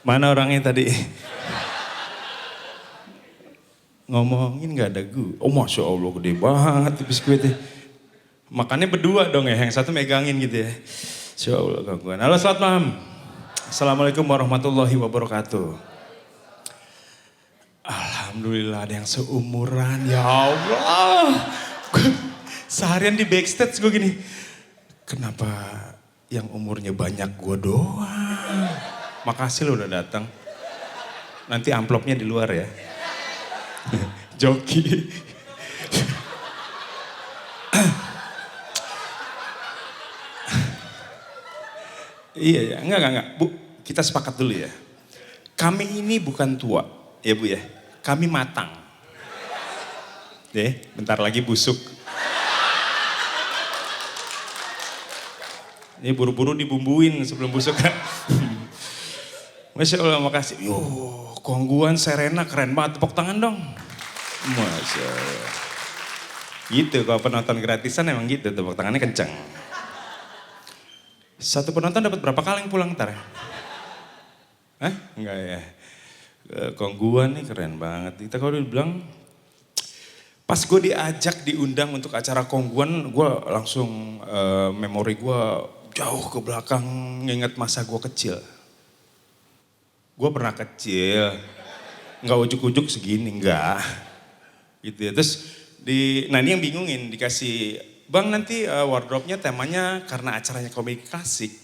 Mana orangnya tadi? Ngomongin gak ada gue. Oh Masya Allah gede banget biskuitnya. Makannya berdua dong ya, yang satu megangin gitu ya. Masya Allah gangguan. Halo selamat malam. Assalamualaikum warahmatullahi wabarakatuh. Alhamdulillah ada yang seumuran, ya Allah. Seharian di backstage gue gini. Kenapa yang umurnya banyak gue doang? Makasih lo udah datang. Nanti amplopnya di luar ya. Joki. Iya ya, enggak. Bu, kita sepakat dulu ya. Kami ini bukan tua, ya Bu ya. Kami matang. Bentar lagi busuk. Ini buru-buru dibumbuin sebelum busuk kan. Masya Allah, makasih. Kongguan Serena keren banget, tepuk tangan dong. Masya Allah. Gitu, kalau penonton gratisan emang gitu, tepuk tangannya kenceng. Satu penonton dapat berapa kaleng pulang ntar? Hah? Enggak ya. Kongguan nih keren banget. Kita kalau dibilang, pas gue diajak diundang untuk acara Kongguan, gue langsung memori gue jauh ke belakang, nginget masa gue kecil. Gue pernah kecil, nggak ujuk-ujuk segini, enggak. Gitu ya. Terus nah ini yang bingungin, dikasih, Bang nanti wardrobe-nya temanya karena acaranya komedi klasik.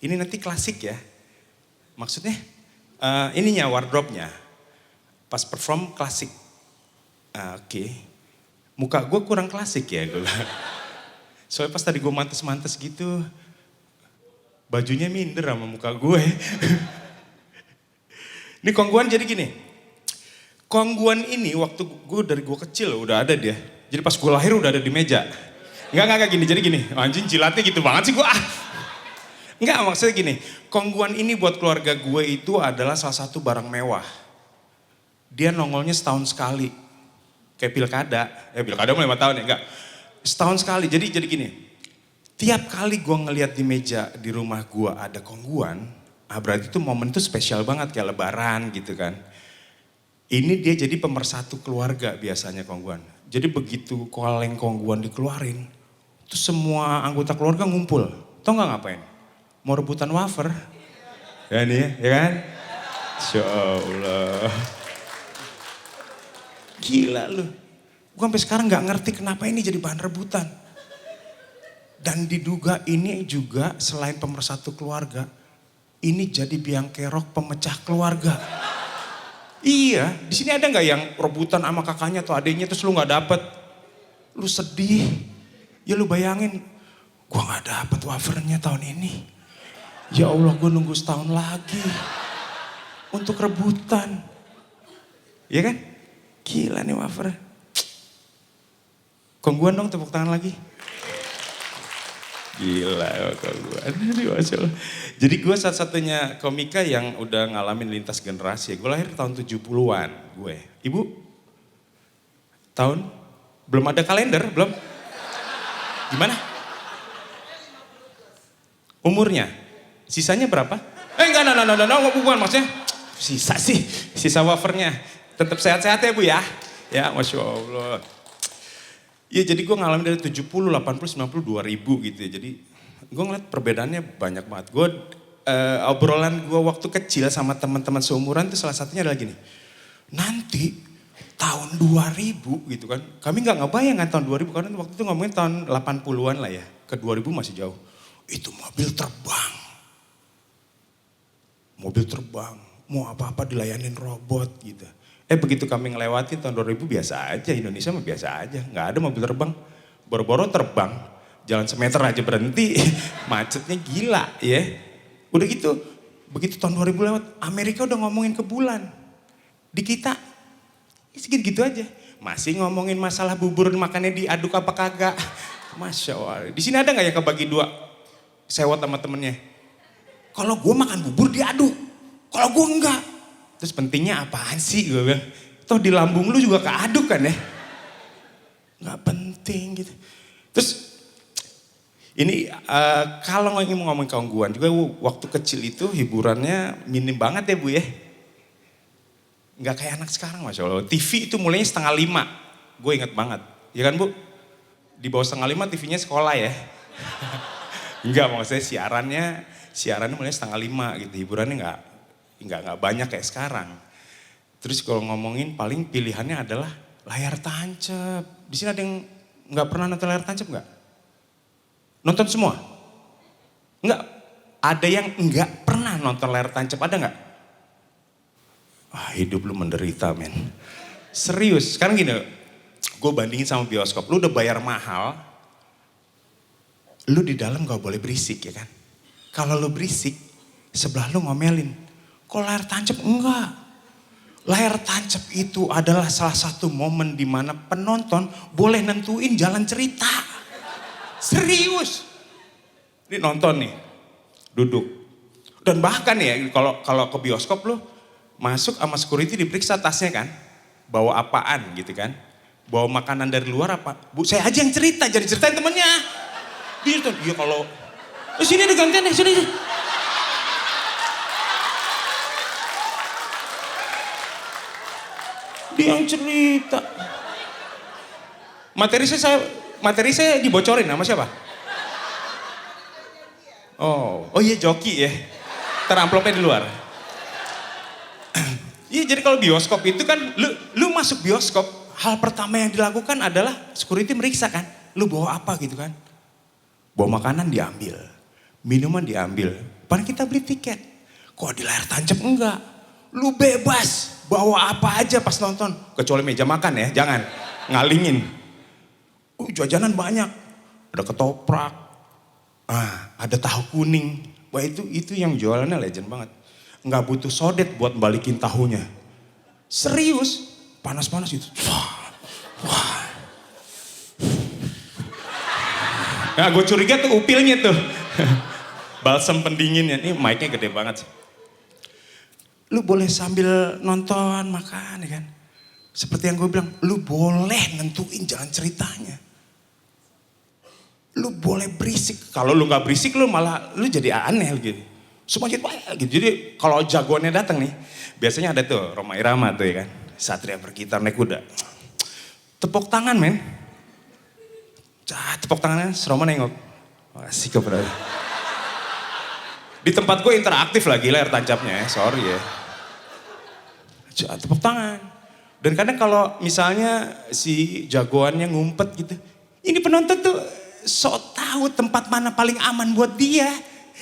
Ini nanti klasik ya. Maksudnya ininya wardrobe-nya. Pas perform klasik. Oke. Muka gue kurang klasik ya. Soalnya pas tadi gue mantes-mantes gitu. Bajunya minder sama muka gue. Ini Kongguan jadi gini. Kongguan ini waktu dari gue kecil udah ada dia. Jadi pas gue lahir udah ada di meja. Enggak gini, jadi gini. Anjing jilatnya gitu banget sih gue. Enggak maksudnya gini. Kongguan ini buat keluarga gue itu adalah salah satu barang mewah. Dia nongolnya setahun sekali. Kayak pilkada. Pilkada mau 5 tahun ya, enggak. Setahun sekali, jadi gini. Tiap kali gue ngeliat di meja di rumah gue ada Kongguan. Berarti itu momen itu spesial banget kayak lebaran gitu kan. Ini dia jadi pemersatu keluarga biasanya Kongguan. Jadi begitu kaleng Kongguan dikeluarin, itu semua anggota keluarga ngumpul. Tau gak ngapain? Mau rebutan wafer. Ya nih ya kan? Insya Allah. Gila lu. Gue sampai sekarang gak ngerti kenapa ini jadi bahan rebutan. Dan diduga ini juga selain pemersatu keluarga, ini jadi biang kerok pemecah keluarga. Iya, di sini ada nggak yang rebutan sama kakaknya atau adiknya terus lu nggak dapet, lu sedih, ya lu bayangin, gua nggak dapet wafernya tahun ini, ya Allah gua nunggu setahun lagi untuk rebutan, ya kan? Gila nih wafer. Kongguan dong tepuk tangan lagi. Gila Kongguan, Masya Allah. Jadi gue satu-satunya komika yang udah ngalamin lintas generasi. Gue lahir tahun 70-an gue. Ibu? Tahun? Belum ada kalender? Belum? Gimana? Umurnya? Sisanya berapa? Enggak, bukan maksudnya. Sisa sih, sisa wafernya. Tetap sehat-sehat ya Bu ya. Ya Masya Allah. Ya jadi gue ngalamin dari 70, 80, 90, 2000 gitu ya. Jadi gue ngeliat perbedaannya banyak banget. Gue obrolan gue waktu kecil sama teman-teman seumuran itu salah satunya adalah gini. Nanti tahun 2000 gitu kan. Kami gak ngebayang kan tahun 2000 karena waktu itu ngomongin tahun 80-an lah ya. Ke 2000 masih jauh. Itu mobil terbang. Mobil terbang. Mau apa-apa dilayanin robot gitu. Begitu kami ngelewatin tahun 2000 biasa aja, Indonesia mah biasa aja, nggak ada mobil terbang. Boro-boro terbang, jalan semeter aja berhenti, macetnya gila ya. Udah gitu, begitu tahun 2000 lewat, Amerika udah ngomongin ke bulan. Di kita, segitu-gitu aja. Masih ngomongin masalah bubur makannya diaduk apa kagak. Masya Allah, di sini ada nggak yang kebagi dua, sewot sama temennya? Kalau gue makan bubur diaduk, kalau gue enggak. Terus pentingnya apaan sih gue bilang. Toh di lambung lu juga keaduk kan ya. Gak penting gitu. Terus Ini kalau ingin ngomong gangguan juga waktu kecil itu hiburannya minim banget ya Bu ya. Nggak kayak anak sekarang Masya Allah. TV itu mulainya 4:30, gue inget banget. Ya kan Bu? Di bawah 4:30 TV-nya sekolah ya. Enggak, maksudnya siarannya mulai 4:30 gitu. Hiburannya nggak banyak kayak sekarang. Terus kalau ngomongin paling pilihannya adalah layar tancap. Di sini ada yang nggak pernah nonton layar tancap nggak? Nonton semua? Enggak. Ada yang nggak pernah nonton layar tancap, ada nggak? Ah, hidup lu menderita men. Serius, sekarang gini, gue bandingin sama bioskop. Lu udah bayar mahal, lu di dalam gak boleh berisik ya kan? Kalau lu berisik, sebelah lu ngomelin. Kalau layar tancap enggak. Layar tancap itu adalah salah satu momen di mana penonton boleh nentuin jalan cerita. Serius. Ini nonton nih, duduk. Dan bahkan ya kalau ke bioskop lu masuk sama security diperiksa tasnya kan. Bawa apaan gitu kan. Bawa makanan dari luar apa. Bu saya aja yang cerita, jadi ceritain temennya. Dia tuh, iya kalau. Sini ada gantian deh, sini. Dia yang cerita. Materi saya dibocorin sama siapa? Oh iya joki ya. Teramplopnya di luar. Iya jadi kalau bioskop itu kan lu masuk bioskop, hal pertama yang dilakukan adalah security meriksa kan. Lu bawa apa gitu kan. Bawa makanan diambil, minuman diambil. Padahal kita beli tiket. Kok di layar tancap enggak. Lu bebas bawa apa aja pas nonton. Kecuali meja makan ya, jangan ngalingin. Jajanan banyak, ada ketoprak, ada tahu kuning. Wah itu yang jualannya legend banget. Nggak butuh sodet buat balikin tahunya. Serius, panas-panas itu. Wah. Nah gue curiga tuh upilnya tuh. Balsam pendinginnya, ini mic-nya gede banget sih. Lu boleh sambil nonton, makan ya kan. Seperti yang gue bilang, lu boleh nentuin jalan ceritanya. Lu boleh berisik. Kalau lu gak berisik lu malah lu jadi aneh gitu. Semua gitu. Jadi kalau jagoannya datang nih, biasanya ada tuh Rhoma Irama tuh ya kan. Satria bergitar naik kuda. Tepuk tangan men. Tepuk tangannya, Roma nengok. Wah sikap berarti. Di tempat gue interaktif lagi layar tancapnya ya, sorry ya. Tepuk tangan. Dan kadang kalau misalnya si jagoannya ngumpet gitu. Ini penonton tuh sok tahu tempat mana paling aman buat dia.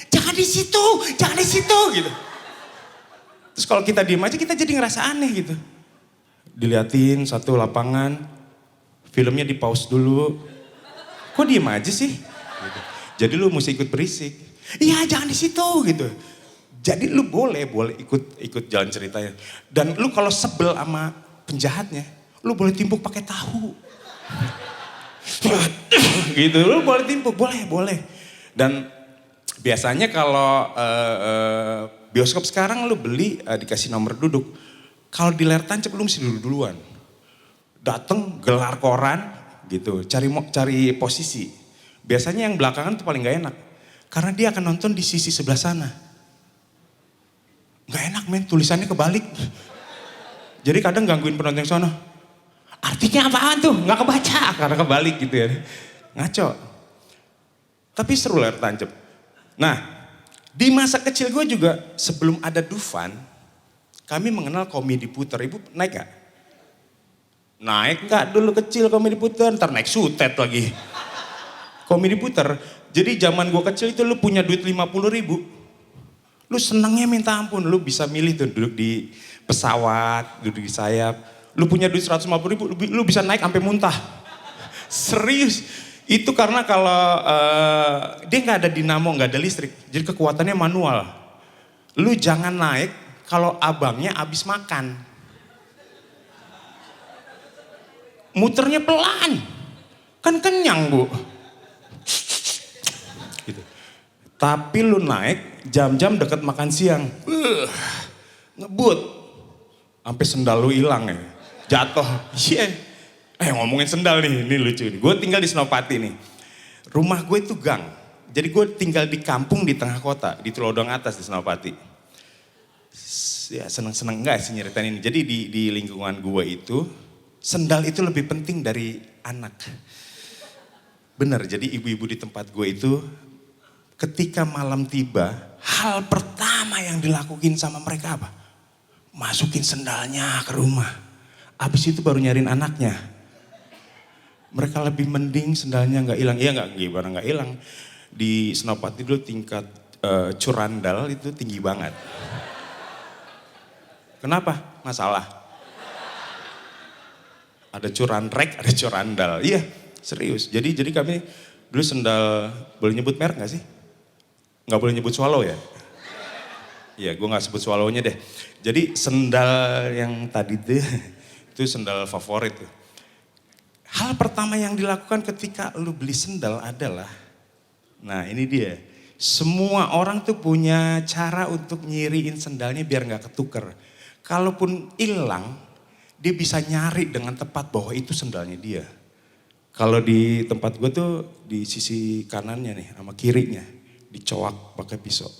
Jangan di situ gitu. Terus kalau kita diem aja kita jadi ngerasa aneh gitu. Diliatin satu lapangan, filmnya di pause dulu. Kok diem aja sih? Gitu. Jadi lu mesti ikut berisik. Iya jangan di situ gitu. Jadi lu boleh ikut jalan ceritanya. Dan lu kalau sebel sama penjahatnya, lu boleh timpuk pakai tahu. Gitu, lu boleh timpuk, boleh. Dan biasanya kalau bioskop sekarang lu beli dikasih nomor duduk. Kalau di layar tancap lu mesti duduk duluan. Dateng gelar koran gitu, cari posisi. Biasanya yang belakangan tuh paling gak enak. Karena dia akan nonton di sisi sebelah sana. Gak enak men, tulisannya kebalik. Jadi kadang gangguin penonton yang sana. Artinya apaan tuh? Gak kebaca karena kebalik gitu ya. Ngaco. Tapi seru layar tancap. Nah, di masa kecil gue juga sebelum ada Dufan, kami mengenal komedi puter. Ibu naik gak? Naik gak dulu kecil komedi puter, ntar naik sutet lagi. Komedi puter, jadi zaman gue kecil itu lu punya duit 50.000. Lu senengnya minta ampun, lu bisa milih tuh duduk di pesawat, duduk di sayap. Lu punya duit 150.000, lu bisa naik sampai muntah. Serius, itu karena kalau dia gak ada dinamo, gak ada listrik. Jadi kekuatannya manual. Lu jangan naik kalau abangnya abis makan. Muternya pelan, kan kenyang bu. Gitu. Tapi lu naik jam-jam deket makan siang, ngebut, sampai sendal lu hilang ya, jatuh. Iya, ngomongin sendal nih, ini lucu nih. Gue tinggal di Senopati nih, rumah gue itu gang. Jadi gue tinggal di kampung di tengah kota, di Tulodong Atas di Senopati. Ya seneng-seneng enggak sih nyeritain ini. Jadi di lingkungan gue itu, sendal itu lebih penting dari anak. Bener, jadi ibu-ibu di tempat gue itu ketika malam tiba, hal pertama yang dilakuin sama mereka apa? Masukin sendalnya ke rumah. Abis itu baru nyariin anaknya. Mereka lebih mending sendalnya nggak hilang. Iya nggak, gimana nggak hilang. Di Senopati dulu tingkat curandal itu tinggi banget. Kenapa? Masalah. Ada curanrek, ada curandal. Iya, serius. Jadi kami dulu sendal, boleh nyebut merek nggak sih? Nggak boleh nyebut swallow ya? Iya, gue nggak sebut swallownya deh. Jadi sendal yang tadi itu sendal favorit tuh. Hal pertama yang dilakukan ketika lu beli sendal adalah, nah ini dia. Semua orang tuh punya cara untuk nyiriin sendalnya biar nggak ketuker. Kalaupun hilang, dia bisa nyari dengan tepat bahwa itu sendalnya dia. Kalau di tempat gue tuh di sisi kanannya nih sama kirinya dicoak pakai pisau.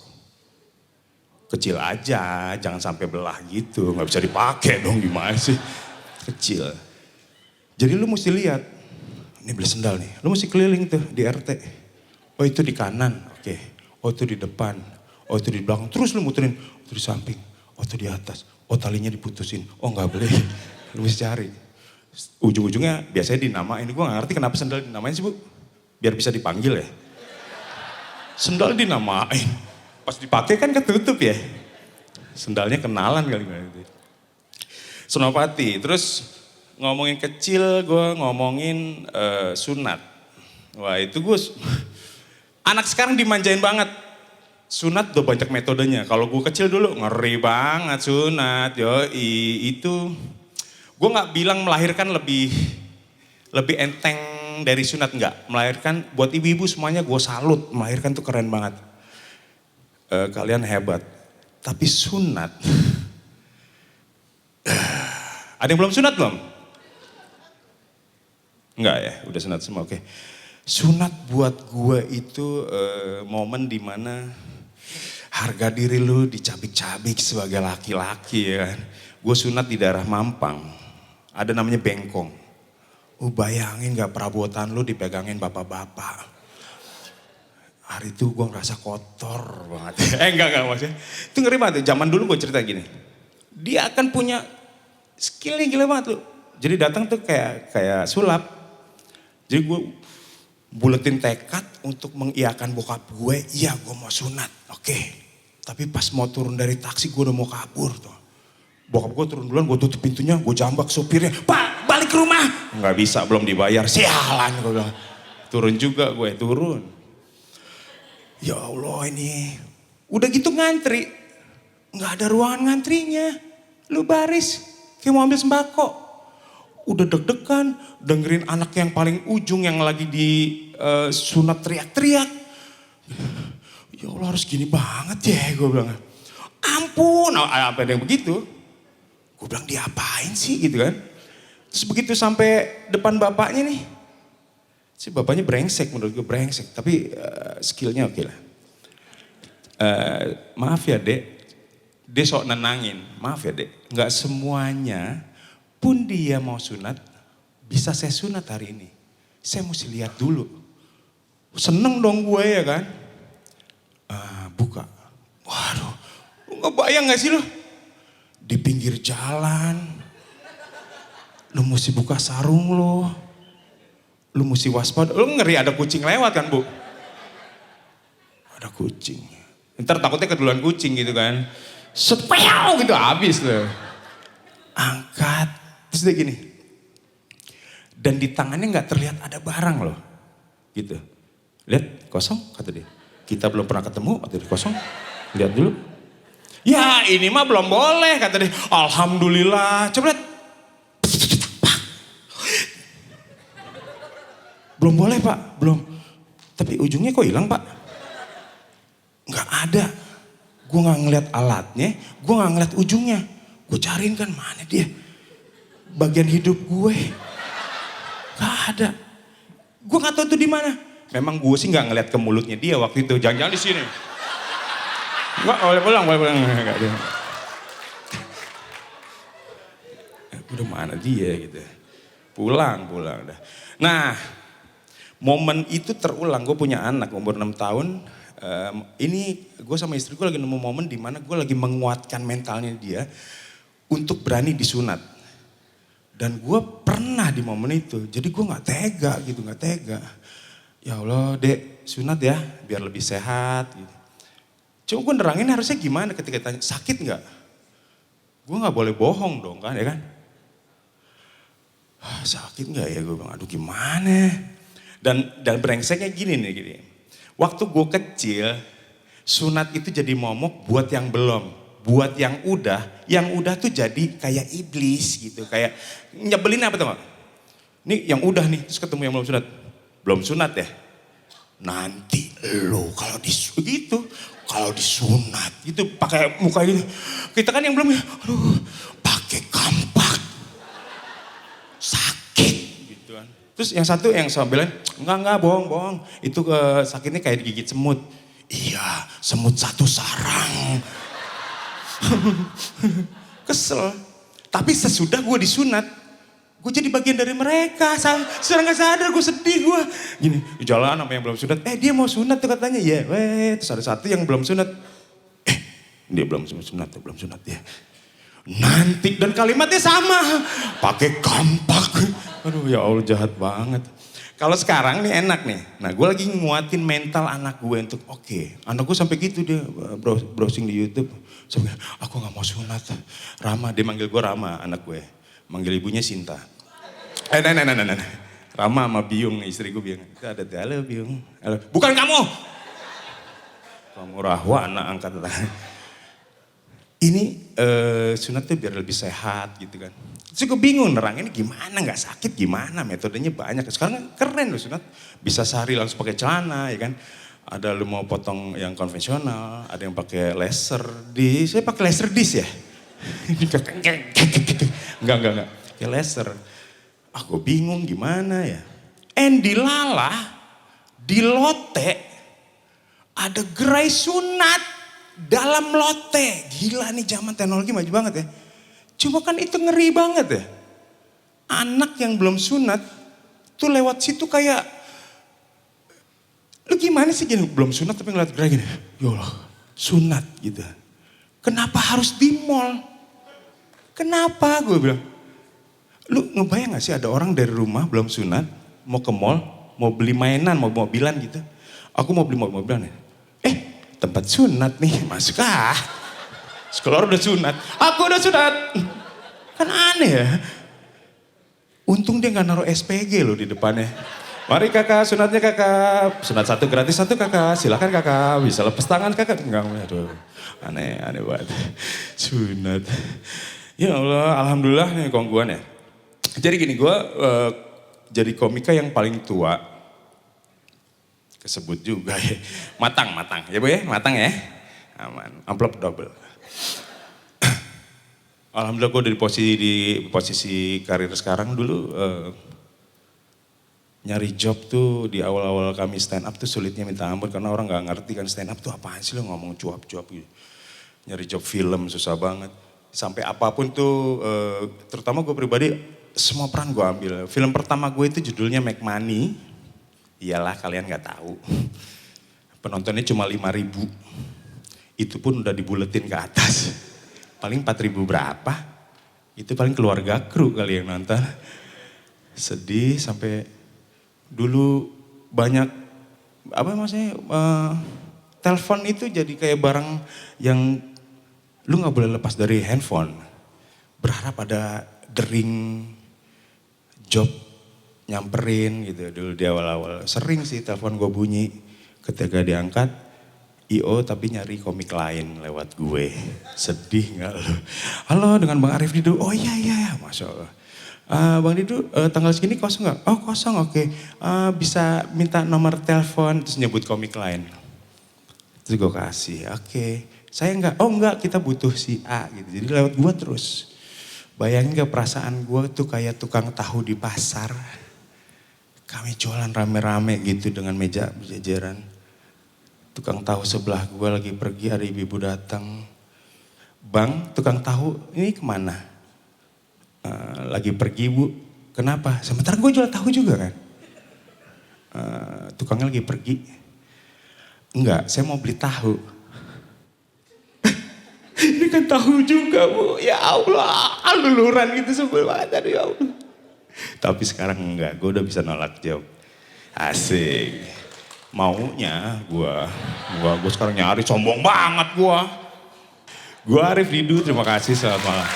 Kecil aja, jangan sampai belah gitu, nggak bisa dipakai dong, gimana sih? Kecil. Jadi lu mesti lihat, ini beli sendal nih, lu mesti keliling tuh di RT. Oh itu di kanan, oke. Oh itu di depan, oh itu di belakang. Terus lu muterin, oh itu di samping, oh itu di atas. Oh talinya diputusin, oh nggak boleh. Lu mesti cari. Ujung-ujungnya biasanya dinamain, gue gak ngerti kenapa sendal dinamain sih bu. Biar bisa dipanggil ya. Sendal dinamain. Pas dipakai kan ketutup ya. Sendalnya kenalan kali gitu. Senopati, terus ngomongin kecil gue ngomongin sunat. Wah itu gue, anak sekarang dimanjain banget. Sunat udah banyak metodenya. Kalau gue kecil dulu ngeri banget sunat. Yoi itu, gue gak bilang melahirkan lebih enteng dari sunat, enggak. Melahirkan buat ibu-ibu semuanya gue salut. Melahirkan tuh keren banget. Kalian hebat. Tapi sunat, ada yang belum sunat belum? Enggak ya, udah sunat semua, oke. Sunat buat gue itu momen dimana harga diri lu dicabik-cabik sebagai laki-laki ya kan. Gue sunat di daerah Mampang, ada namanya bengkong. Bayangin gak perabotan lu dipegangin bapak-bapak. Hari itu gue ngerasa kotor banget. Enggak maksudnya. Itu ngeri banget. Zaman dulu gue cerita gini. Dia akan punya skillnya gila banget loh. Jadi datang tuh kayak sulap. Jadi gue buletin tekad untuk mengiyakan bokap gue. Iya gue mau sunat. Oke. Tapi pas mau turun dari taksi gue udah mau kabur tuh. Bokap gue turun duluan, gue tutup pintunya, gue jambak supirnya. Pak balik ke rumah. Nggak bisa, belum dibayar. Sialan gue bilang. Turun juga gue, turun. Ya Allah ini, udah gitu ngantri, nggak ada ruangan ngantrinya, lu baris, kayak mau ambil sembako, udah deg-degan, dengerin anak yang paling ujung yang lagi di sunat teriak-teriak, ya Allah harus gini banget ya, gue bilang, ampun, apa ada yang begitu, gue bilang diapain sih gitu kan, terus begitu sampai depan bapaknya nih. Si bapaknya brengsek, menurut gue brengsek, tapi skillnya oke lah. Maaf ya dek, dia sok nenangin, maaf ya dek, gak semuanya pun dia mau sunat, bisa saya sunat hari ini. Saya mesti lihat dulu. Seneng dong gue ya kan. Buka, waduh, lu gak bayang gak sih lu? Di pinggir jalan, lu mesti buka sarung lu. Lu mesti waspada, lu ngeri ada kucing lewat kan bu? Ada kucing. Ntar takutnya keduluan kucing gitu kan. Sepel gitu habis loh. Angkat, terus dia gini. Dan di tangannya gak terlihat ada barang loh. Gitu. Lihat kosong kata dia. Kita belum pernah ketemu kata dia, kosong. Lihat dulu. Ya ini mah belum boleh kata dia. Alhamdulillah, coba lihat. Belum boleh pak, belum. Tapi ujungnya kok hilang pak? Nggak ada. Gue nggak ngeliat alatnya, gue nggak ngeliat ujungnya. Gue cariin kan mana dia? Bagian hidup gue. Nggak ada. Gue nggak tahu tuh di mana. Memang gue sih nggak ngeliat ke mulutnya dia waktu itu. Jangan-jangan di sini. Enggak, boleh pulang. Enggak, dia. Udah mana dia gitu. Pulang dah. Nah, momen itu terulang. Gue punya anak umur 6 tahun. Ini gue sama istri gue lagi nemu momen di mana gue lagi menguatkan mentalnya dia untuk berani disunat. Dan gue pernah di momen itu. Jadi gue nggak tega. Ya Allah, Dek, sunat ya, biar lebih sehat. Gitu. Cuma gue nerangin harusnya gimana ketika tanya, sakit nggak? Gue nggak boleh bohong dong kan, ya kan? Sakit nggak ya? Gue bilang, aduh gimana? Dan brengseknya gini. Waktu gue kecil, sunat itu jadi momok buat yang belum. Buat yang udah tuh jadi kayak iblis gitu. Kayak nyebelin apa tuh gak? Nih yang udah nih, terus ketemu yang belum sunat. Belum sunat ya? Nanti lo kalau disunat gitu pakai muka gitu. Kita kan yang belum ya, aduh pakai kampak. Sakit gitu kan. Terus yang satu yang sambilan, enggak bohong. Itu sakitnya kayak digigit semut. Iya, semut satu sarang. Kesel. Tapi sesudah gue disunat, gue jadi bagian dari mereka. Secara gak sadar gue sedih gue. Gini, di jalan sama yang belum sunat. Dia mau sunat tuh katanya. Ya, terus ada satu yang belum sunat. Dia belum sunat ya. Nanti, dan kalimatnya sama. Pakai kampak. Aduh ya Allah jahat banget. Kalau sekarang nih enak nih. Nah gue lagi nguatin mental anak gue untuk oke. Anak gue sampai gitu dia browsing di YouTube. Sampai aku gak mau sunat. Rama, dia manggil gue Rama anak gue. Manggil ibunya Sinta. Nah. Rama sama Biung nih, istri gue Biung. Itu ada tuh, halo Biung. Halo. Bukan kamu. Kamu Rahwana angkat. Ini sunat tuh biar lebih sehat gitu kan. Terus gue bingung nerangin gimana, gak sakit gimana, metodenya banyak. Sekarang keren loh sunat, bisa sehari langsung pakai celana ya kan. Ada lu mau potong yang konvensional, ada yang pakai laser disc, saya pakai laser disc ya. Enggak, kayak laser. Gue bingung gimana ya. Di Lala, di Lotte, ada gerai sunat dalam Lotte. Gila nih zaman teknologi maju banget ya. Cuma kan itu ngeri banget ya. Anak yang belum sunat tuh lewat situ kayak, lu gimana sih gini belum sunat tapi ngeliat gerai gini. Ya Allah sunat gitu. Kenapa harus di mall? Kenapa gue bilang. Lu ngebayang gak sih ada orang dari rumah belum sunat, mau ke mall, mau beli mainan, mau mobilan gitu. Aku mau beli mobilan ya. Tempat sunat nih, masuk ah. Sekolah udah sunat, aku udah sunat. Kan aneh ya. Untung dia gak naruh SPG loh di depannya. Mari kakak, sunatnya kakak. Sunat satu gratis satu kakak, silakan kakak. Bisa lepas tangan kakak. Enggak, aduh. Aneh banget. Sunat. Ya Allah, alhamdulillah nih kongguan ya. Jadi gini, gue jadi komika yang paling tua. Kesebut juga ya. Matang. Ya Bu ya, matang ya. Aman, amplop double. Alhamdulillah gue di posisi karir sekarang dulu nyari job tuh di awal-awal kami stand up tuh sulitnya minta ampun karena orang gak ngerti kan stand up tuh apaan sih lo ngomong cuap-cuap gitu. Nyari job film susah banget. Sampai apapun tuh terutama gue pribadi semua peran gue ambil. Film pertama gue itu judulnya Make Money. Iyalah kalian gak tahu. Penontonnya cuma 5.000. Itu pun udah dibuletin ke atas. Paling 4.000 berapa. Itu paling keluarga kru kali yang nonton. Sedih sampai dulu banyak telepon itu jadi kayak barang yang lu gak boleh lepas dari handphone. Berharap ada dering job nyamperin gitu dulu di awal-awal. Sering sih telepon gue bunyi ketika diangkat. IO tapi nyari komik lain lewat gue. Sedih gak lu? Halo dengan Bang Arif Didu. Oh iya Masya Allah. Bang Didu tanggal segini kosong gak? Oh kosong oke. Bisa minta nomor telepon terus nyebut komik lain. Terus gue kasih oke. Saya enggak, oh enggak kita butuh si A gitu. Jadi lewat gue terus. Bayangin gak perasaan gue tuh kayak tukang tahu di pasar. Kami jualan rame-rame gitu dengan meja berjajaran. Tukang tahu sebelah gue lagi pergi, ada ibu-ibu datang. Bang, tukang tahu ini kemana? Lagi pergi bu. Kenapa? Sementara gue jual tahu juga kan. Tukangnya lagi pergi. Enggak, saya mau beli tahu. Ini kan tahu juga bu. Ya Allah, luluran gitu sebel banget. Aduh ya Allah. Tapi sekarang enggak, gue udah bisa nolak job. Asik. Maunya gue sekarang nyari, sombong banget gue. Gue Arif Didu, terima kasih, selamat malam.